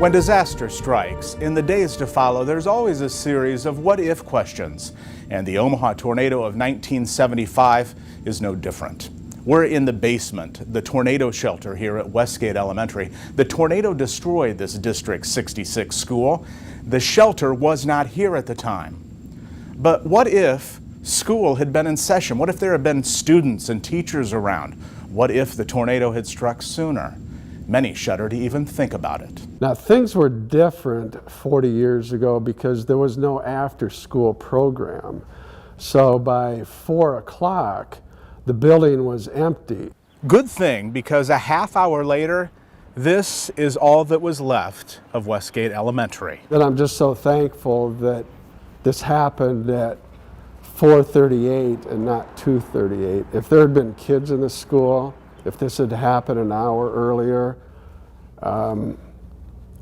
When disaster strikes, in the days to follow, there's always a series of what-if questions, and the Omaha tornado of 1975 is no different. We're in the basement, the tornado shelter here at Westgate Elementary. The tornado destroyed this District 66 school. The shelter was not here at the time. But what if school had been in session? What if there had been students and teachers around? What if the tornado had struck sooner? Many shudder to even think about it. Now, things were different 40 years ago because there was no after-school program. So by 4 o'clock, the building was empty. Good thing, because a half hour later, this is all that was left of Westgate Elementary. And I'm just so thankful that this happened at 4:38 and not 2:38. If there had been kids in the school, if this had happened an hour earlier,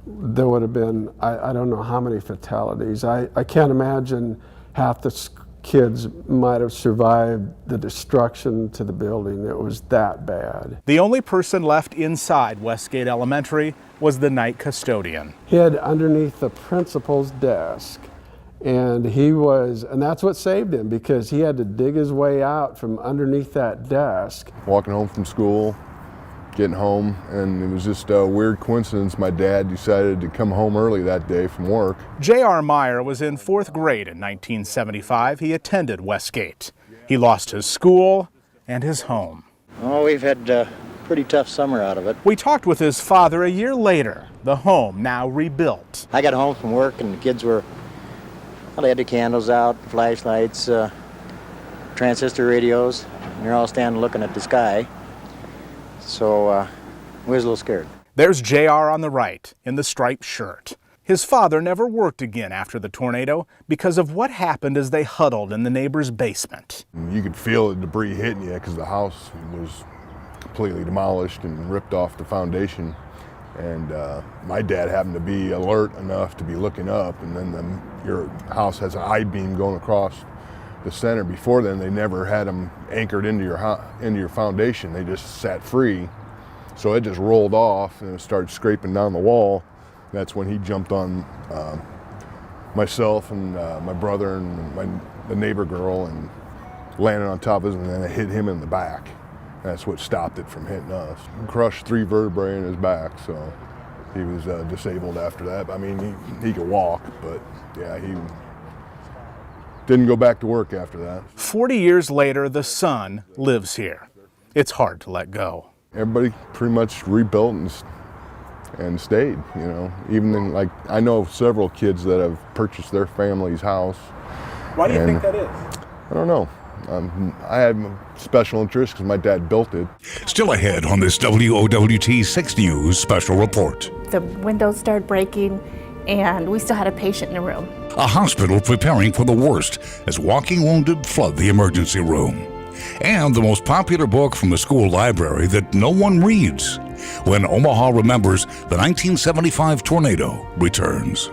there would have been, I don't know how many fatalities. I can't imagine half the kids might have survived the destruction to the building. It was that bad. The only person left inside Westgate Elementary was the night custodian. He hid underneath the principal's desk, and that's what saved him, because he had to dig his way out from underneath that desk. Walking home from school, getting home, and it was just a weird coincidence. My dad decided to come home early that day from work. J.R. Meyer was in 4th grade in 1975. He attended Westgate. He lost his school and his home. Oh, we've had a pretty tough summer out of it. We talked with his father a year later, the home now rebuilt. I got home from work and the kids were, well, they had the candles out, flashlights, transistor radios, and they're all standing looking at the sky. So we was a little scared. There's J.R. on the right in the striped shirt. His father never worked again after the tornado because of what happened as they huddled in the neighbor's basement. You could feel the debris hitting you because the house was completely demolished and ripped off the foundation. And my dad happened to be alert enough to be looking up, and then your house has an I-beam going across the center. Before then, they never had them anchored into your foundation. They just sat free. So it just rolled off and it started scraping down the wall. That's when he jumped on myself and my brother and the neighbor girl and landed on top of us, and then it hit him in the back. That's what stopped it from hitting us. Crushed 3 vertebrae in his back, so he was disabled after that. I mean, he could walk, but yeah, he didn't go back to work after that. 40 years later, the son lives here. It's hard to let go. Everybody pretty much rebuilt and stayed, you know. Even like, I know several kids that have purchased their family's house. Why do you think that is? I don't know. I have a special interest because my dad built it. Still ahead on this WOWT 6 News special report. The windows started breaking, and we still had a patient in the room. A hospital preparing for the worst as walking wounded flood the emergency room. And the most popular book from the school library that no one reads when Omaha remembers the 1975 tornado returns.